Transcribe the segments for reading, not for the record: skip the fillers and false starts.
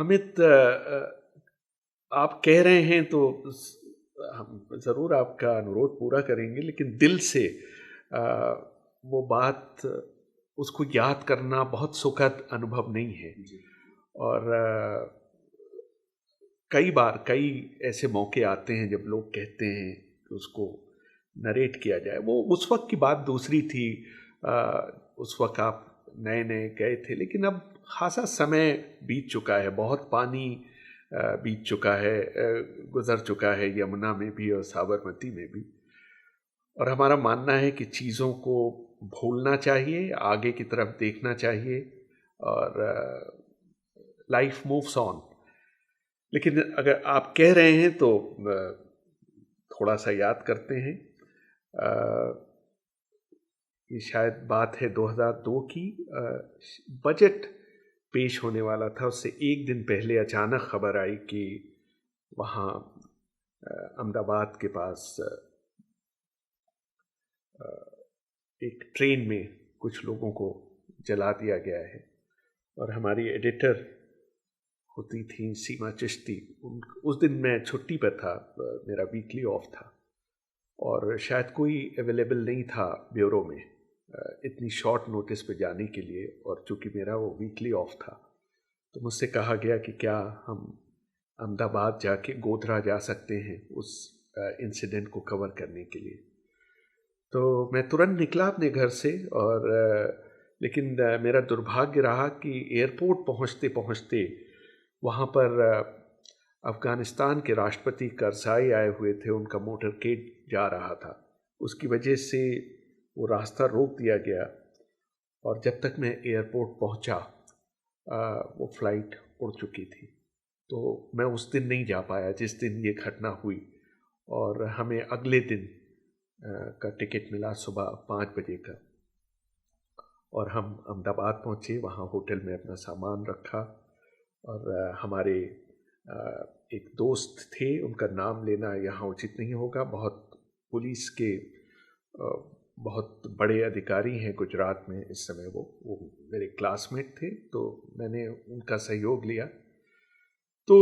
अमित, आप कह रहे हैं तो हम ज़रूर आपका अनुरोध पूरा करेंगे, लेकिन दिल से अ, वो बात, उसको याद करना बहुत सुखद अनुभव नहीं है। जी। और कई बार कई ऐसे मौके आते हैं जब लोग कहते हैं कि उसको नरेट किया जाए। वो उस वक़्त की बात दूसरी थी। अ, उस वक़्त आप नए-नए गए थे, लेकिन अब ख़ासा समय बीत चुका है, बहुत पानी बीत चुका है, गुज़र चुका है यमुना में भी और साबरमती में भी। और हमारा मानना है कि चीज़ों को भूलना चाहिए, आगे की तरफ देखना चाहिए और लाइफ़ मूव्स ऑन। लेकिन अगर आप कह रहे हैं तो थोड़ा-सा याद करते हैं। अ, ये शायद बात है 2002 की। बजट पेश होने वाला था, उससे 1 दिन पहले अचानक खबर आई कि वहाँ अहमदाबाद के पास अ, एक ट्रेन में कुछ लोगों को जला दिया गया है। और हमारी एडिटर होती थी सीमा चिश्ती, उस दिन मैं छुट्टी पर था, मेरा वीकली ऑफ था और शायद कोई अवेलेबल नहीं था ब्यूरो में इतनी शॉर्ट नोटिस पे जाने के लिए। और चूंकि मेरा वो वीकली ऑफ था, तो मुझसे कहा गया कि क्या हम अहमदाबाद जाके गोधरा जा सकते हैं उस इंसिडेंट को कवर करने के लिए। तो मैं तुरंत निकला अपने घर से और लेकिन मेरा दुर्भाग्य रहा कि एयरपोर्ट पहुंचते पहुंचते वहाँ पर अफ़गानिस्तान के राष्ट्रपति करज़ाई आए हुए थे, उनका मोटरकेड जा रहा था। उसकी वजह से वो रास्ता रोक दिया गया और जब तक मैं एयरपोर्ट पहुँचा वो फ़्लाइट उड़ चुकी थी। तो मैं उस दिन नहीं जा पाया जिस दिन ये घटना हुई। और हमें अगले दिन का टिकट मिला सुबह 5 बजे का और हम अहमदाबाद पहुँचे, वहाँ होटल में अपना सामान रखा। और हमारे एक दोस्त थे, उनका नाम लेना यहाँ उचित नहीं होगा, बहुत पुलिस के बहुत बड़े अधिकारी हैं गुजरात में इस समय। वो मेरे क्लासमेट थे, तो मैंने उनका सहयोग लिया। तो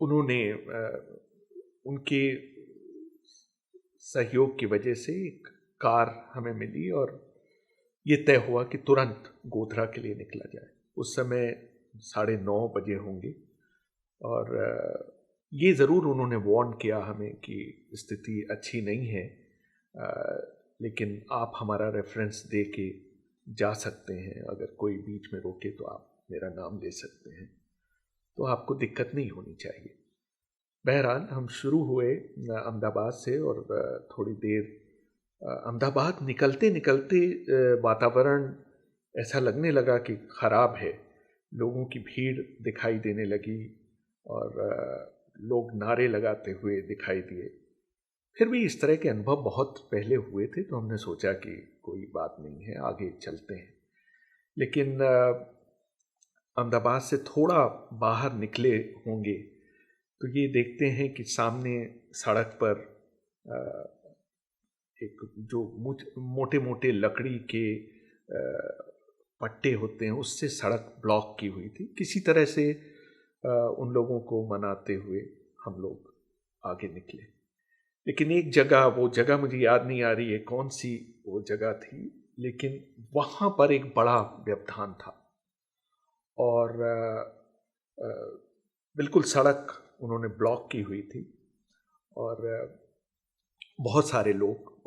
उन्होंने उनके सहयोग की वजह से एक कार हमें मिली और ये तय हुआ कि तुरंत गोधरा के लिए निकला जाए। उस समय 9:30 बजे होंगे और ये ज़रूर उन्होंने वार्न किया हमें कि स्थिति अच्छी नहीं है, लेकिन आप हमारा रेफरेंस दे के जा सकते हैं, अगर कोई बीच में रोके तो आप मेरा नाम ले सकते हैं, तो आपको दिक्कत नहीं होनी चाहिए। बहरहाल हम शुरू हुए अहमदाबाद से और थोड़ी देर अहमदाबाद निकलते निकलते वातावरण ऐसा लगने लगा कि ख़राब है। लोगों की भीड़ दिखाई देने लगी और लोग नारे लगाते हुए दिखाई दिए। फिर भी इस तरह के अनुभव बहुत पहले हुए थे, तो हमने सोचा कि कोई बात नहीं है, आगे चलते हैं। लेकिन अहमदाबाद से थोड़ा बाहर निकले होंगे तो ये देखते हैं कि सामने सड़क पर एक जो मोटे मोटे लकड़ी के पट्टे होते हैं, उससे सड़क ब्लॉक की हुई थी। किसी तरह से उन लोगों को मनाते हुए हम लोग आगे निकले। लेकिन एक जगह, वो जगह मुझे याद नहीं आ रही है कौन सी वो जगह थी, लेकिन वहाँ पर एक बड़ा व्यवधान था और बिल्कुल सड़क उन्होंने ब्लॉक की हुई थी और बहुत सारे लोग,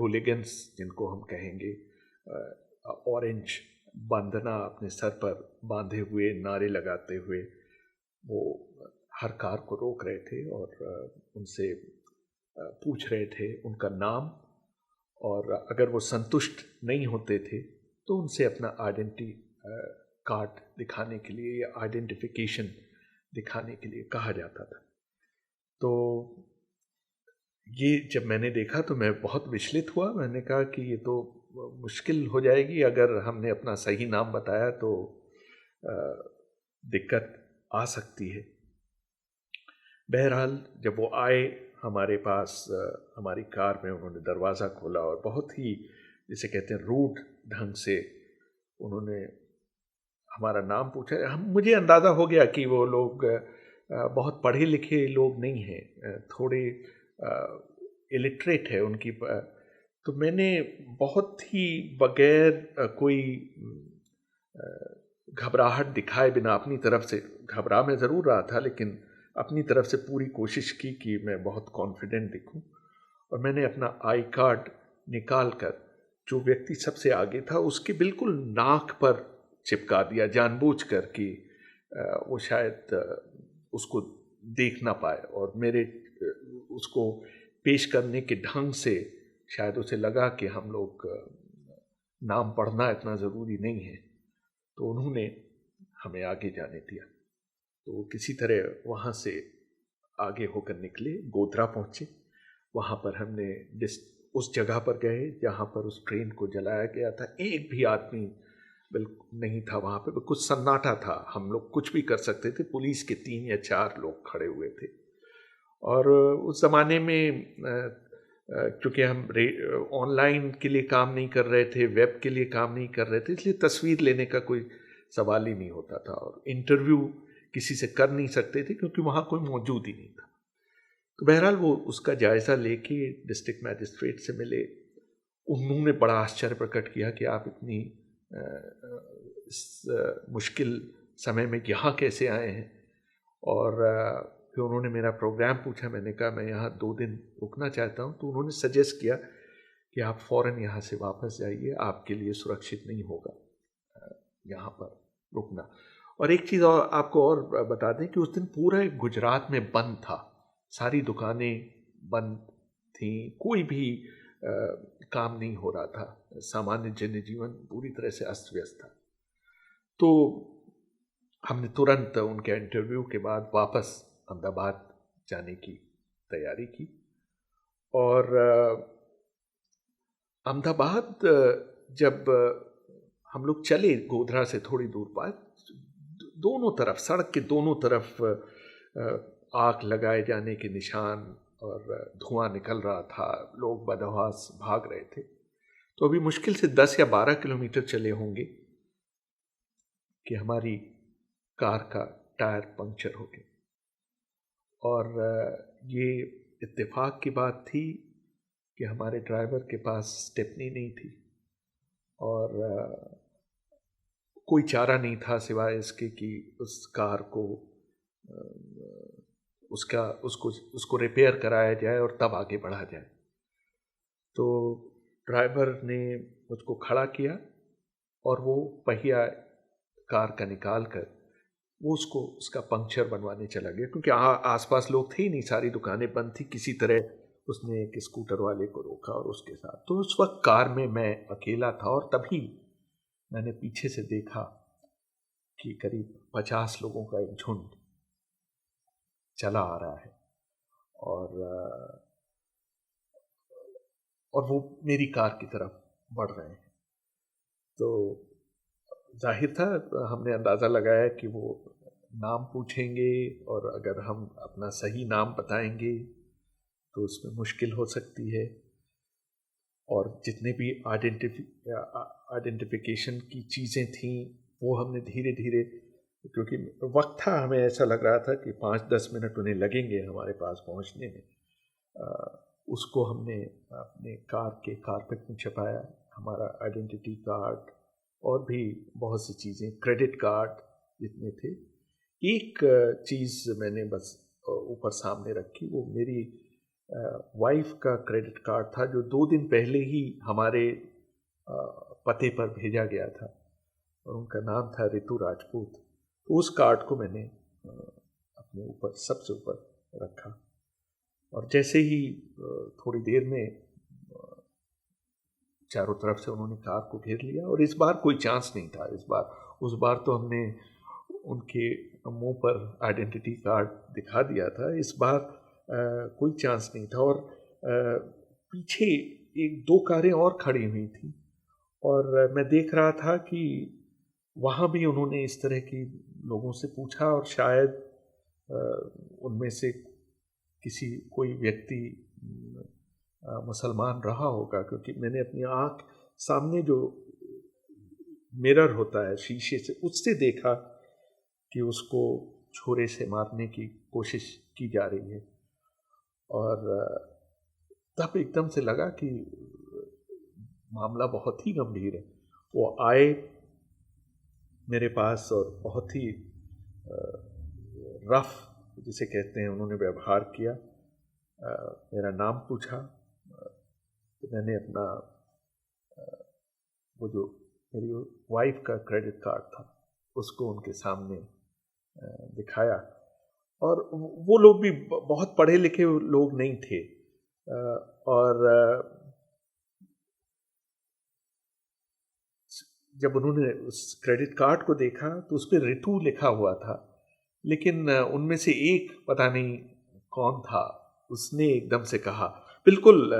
हूलिगन्स जिनको हम कहेंगे, ऑरेंज बंधना अपने सर पर बांधे हुए, नारे लगाते हुए वो हर कार को रोक रहे थे और उनसे पूछ रहे थे उनका नाम। और अगर वो संतुष्ट नहीं होते थे तो उनसे अपना आइडेंटिटी कार्ड दिखाने के लिए या आइडेंटिफिकेशन दिखाने के लिए कहा जाता था। तो ये जब मैंने देखा तो मैं बहुत विचलित हुआ। मैंने कहा कि ये तो मुश्किल हो जाएगी, अगर हमने अपना सही नाम बताया तो अ, दिक्कत आ सकती है। बहरहाल जब वो आए हमारे पास, हमारी कार में उन्होंने दरवाज़ा खोला और बहुत ही, जिसे कहते हैं, रूड ढंग से उन्होंने हमारा नाम पूछा। मुझे अंदाज़ा हो गया कि वो लोग बहुत पढ़े लिखे लोग नहीं हैं, थोड़े इलिटरेट है उनकी तो मैंने बहुत ही बगैर कोई घबराहट दिखाए बिना अपनी तरफ से, घबरा मैं ज़रूर रहा था लेकिन अपनी तरफ से पूरी कोशिश की कि मैं बहुत कॉन्फिडेंट दिखूं, और मैंने अपना आई कार्ड निकाल कर जो व्यक्ति सबसे आगे था उसके बिल्कुल नाक पर चिपका दिया जानबूझकर कि वो शायद उसको देख ना पाए, और मेरे उसको पेश करने के ढंग से शायद उसे लगा कि हम लोग नाम पढ़ना इतना ज़रूरी नहीं है, तो उन्होंने हमें आगे जाने दिया। तो वो किसी तरह वहाँ से आगे होकर निकले, गोधरा पहुँचे। वहाँ पर हमने उस जगह पर गए जहाँ पर उस ट्रेन को जलाया गया था। एक भी आदमी बिल्कुल नहीं था वहाँ पे, कुछ सन्नाटा था, हम लोग कुछ भी कर सकते थे। पुलिस के 3 या 4 लोग खड़े हुए थे, और उस ज़माने में क्योंकि हम ऑनलाइन के लिए काम नहीं कर रहे थे, वेब के लिए काम नहीं कर रहे थे, इसलिए तस्वीर लेने का कोई सवाल ही नहीं होता था, और इंटरव्यू किसी से कर नहीं सकते थे क्योंकि वहाँ कोई मौजूद ही नहीं था। तो बहरहाल वो उसका जायज़ा लेके डिस्ट्रिक्ट मैजिस्ट्रेट से मिले। उन्होंने बड़ा आश्चर्य प्रकट किया कि आप इतनी मुश्किल समय में यहाँ कैसे आए हैं, और फिर उन्होंने मेरा प्रोग्राम पूछा। मैंने कहा मैं यहाँ 2 दिन रुकना चाहता हूँ। तो उन्होंने सजेस्ट किया कि आप फ़ौरन यहाँ से वापस जाइए, आपके लिए सुरक्षित नहीं होगा यहाँ पर रुकना। और एक चीज़ और आपको और बता दें कि उस दिन पूरा गुजरात में बंद था, सारी दुकानें बंद थीं, कोई भी काम नहीं हो रहा था, सामान्य जनजीवन पूरी तरह से अस्त व्यस्त था। तो हमने तुरंत उनके इंटरव्यू के बाद वापस अहमदाबाद जाने की तैयारी की, और अहमदाबाद जब हम लोग चले गोधरा से थोड़ी दूर बाद, दोनों तरफ, सड़क के दोनों तरफ आग लगाए जाने के निशान और धुआं निकल रहा था, लोग बदहवास भाग रहे थे। तो अभी मुश्किल से 10 या 12 किलोमीटर चले होंगे कि हमारी कार का टायर पंक्चर हो गया, और ये इत्तेफाक की बात थी कि हमारे ड्राइवर के पास स्टेपनी नहीं थी, और कोई चारा नहीं था सिवाय इसके कि उस कार को उसको रिपेयर कराया जाए और तब आगे बढ़ा जाए। तो ड्राइवर ने मुझको खड़ा किया और वो पहिया कार का निकाल कर वो उसका पंक्चर बनवाने चला गया, क्योंकि आसपास लोग थे ही नहीं, सारी दुकानें बंद थी। किसी तरह उसने एक स्कूटर वाले को रोका और उसके साथ, तो उस वक्त कार में मैं अकेला था, और तभी मैंने पीछे से देखा कि करीब 50 लोगों का एक झुंड चला आ रहा है, और वो मेरी कार की तरफ बढ़ रहे हैं। तो जाहिर था, हमने अंदाज़ा लगाया कि वो नाम पूछेंगे, और अगर हम अपना सही नाम बताएंगे तो उसमें मुश्किल हो सकती है, और जितने भी आइडेंटिफिकेशन की चीज़ें थीं वो हमने धीरे धीरे, क्योंकि वक्त था, हमें ऐसा लग रहा था कि 5-10 मिनट उन्हें लगेंगे हमारे पास पहुंचने में, उसको हमने अपने कार के कारपेट में छपाया, हमारा आइडेंटिटी कार्ड और भी बहुत सी चीज़ें, क्रेडिट कार्ड जितने थे। एक चीज़ मैंने बस ऊपर सामने रखी, वो मेरी वाइफ का क्रेडिट कार्ड था जो 2 दिन पहले ही हमारे पते पर भेजा गया था, और उनका नाम था रितु राजपूत। तो उस कार्ड को मैंने अपने ऊपर सबसे ऊपर रखा, और जैसे ही थोड़ी देर में चारों तरफ से उन्होंने कार को घेर लिया, और इस बार कोई चांस नहीं था। उस बार तो हमने उनके मुंह पर आइडेंटिटी कार्ड दिखा दिया था, इस बार कोई चांस नहीं था। और पीछे 1-2 कारें और खड़ी हुई थी, और मैं देख रहा था कि वहाँ भी उन्होंने इस तरह की लोगों से पूछा, और शायद उनमें से कोई व्यक्ति मुसलमान रहा होगा, क्योंकि मैंने अपनी आँख सामने जो मिरर होता है शीशे से, उससे देखा कि उसको छुरे से मारने की कोशिश की जा रही है। और तब एकदम से लगा कि मामला बहुत ही गंभीर है। वो आए मेरे पास और बहुत ही रफ जिसे कहते हैं उन्होंने व्यवहार किया। मेरा नाम पूछा, तो मैंने अपना वो जो मेरी वाइफ का क्रेडिट कार्ड था उसको उनके सामने दिखाया। और वो लोग भी बहुत पढ़े लिखे लोग नहीं थे, और जब उन्होंने उस क्रेडिट कार्ड को देखा तो उस पर ऋतु लिखा हुआ था, लेकिन उनमें से एक पता नहीं कौन था, उसने एकदम से कहा, बिल्कुल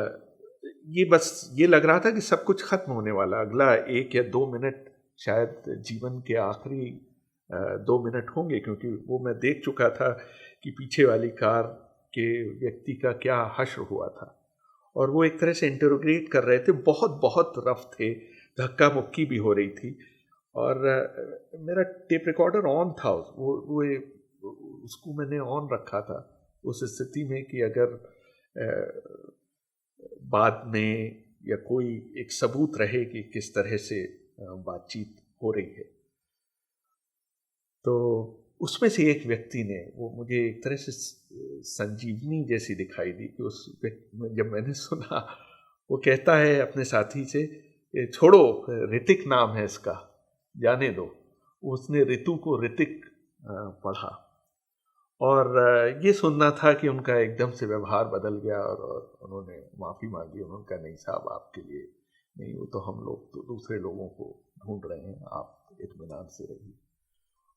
ये बस ये लग रहा था कि सब कुछ खत्म होने वाला, अगला 1 या 2 मिनट शायद जीवन के आखिरी 2 मिनट होंगे, क्योंकि वो मैं देख चुका था कि पीछे वाली कार के व्यक्ति का क्या हश्र हुआ था। और वो एक तरह से इंटरोगेट कर रहे थे, बहुत बहुत रफ थे, धक्का मुक्की भी हो रही थी। और मेरा टेप रिकॉर्डर ऑन था, वो उसको मैंने ऑन रखा था उस स्थिति में कि अगर बाद में या कोई एक सबूत रहे कि किस तरह से बातचीत हो रही है। तो उसमें से एक व्यक्ति ने, वो मुझे एक तरह से संजीवनी जैसी दिखाई दी कि उस जब मैंने सुना, वो कहता है अपने साथी से, छोड़ो ऋतिक नाम है इसका, जाने दो। उसने ऋतु को ऋतिक पढ़ा, और ये सुनना था कि उनका एकदम से व्यवहार बदल गया और उन्होंने माफ़ी मांगी। उन्होंने कहा, नहीं साहब, आपके लिए नहीं, वो तो हम लोग तो दूसरे लोगों को ढूंढ रहे हैं, आप इत्मीनान से रहिए।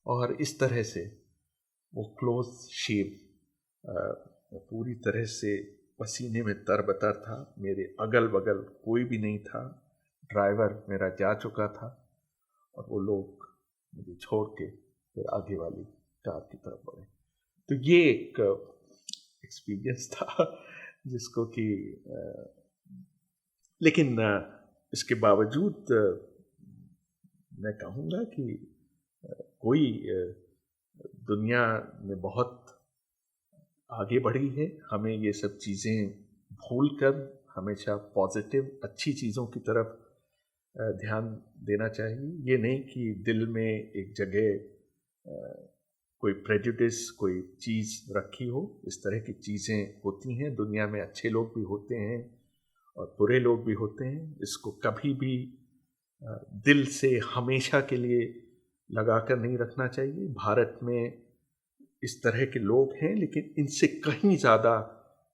और इस तरह से वो क्लोज शेव, पूरी तरह से पसीने में तरबतर था, मेरे अगल बगल कोई भी नहीं था, ड्राइवर मेरा जा चुका था, और वो लोग मुझे छोड़ के फिर आगे वाली कार की तरफ बढ़े। तो ये एक एक्सपीरियंस था जिसको कि लेकिन इसके बावजूद मैं कहूँगा कि कोई दुनिया में बहुत आगे बढ़ी है। हमें ये सब चीज़ें भूलकर हमेशा पॉजिटिव अच्छी चीज़ों की तरफ ध्यान देना चाहिए। ये नहीं कि दिल में एक जगह कोई प्रेजुडिस, कोई चीज़ रखी हो। इस तरह की चीज़ें होती हैं दुनिया में, अच्छे लोग भी होते हैं और बुरे लोग भी होते हैं। इसको कभी भी दिल से हमेशा के लिए लगा कर नहीं रखना चाहिए। भारत में इस तरह के लोग हैं, लेकिन इनसे कहीं ज़्यादा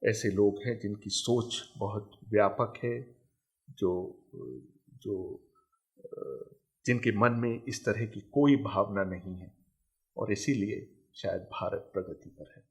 ऐसे लोग हैं जिनकी सोच बहुत व्यापक है, जो जो जिनके मन में इस तरह की कोई भावना नहीं है, और इसीलिए शायद भारत प्रगति पर है।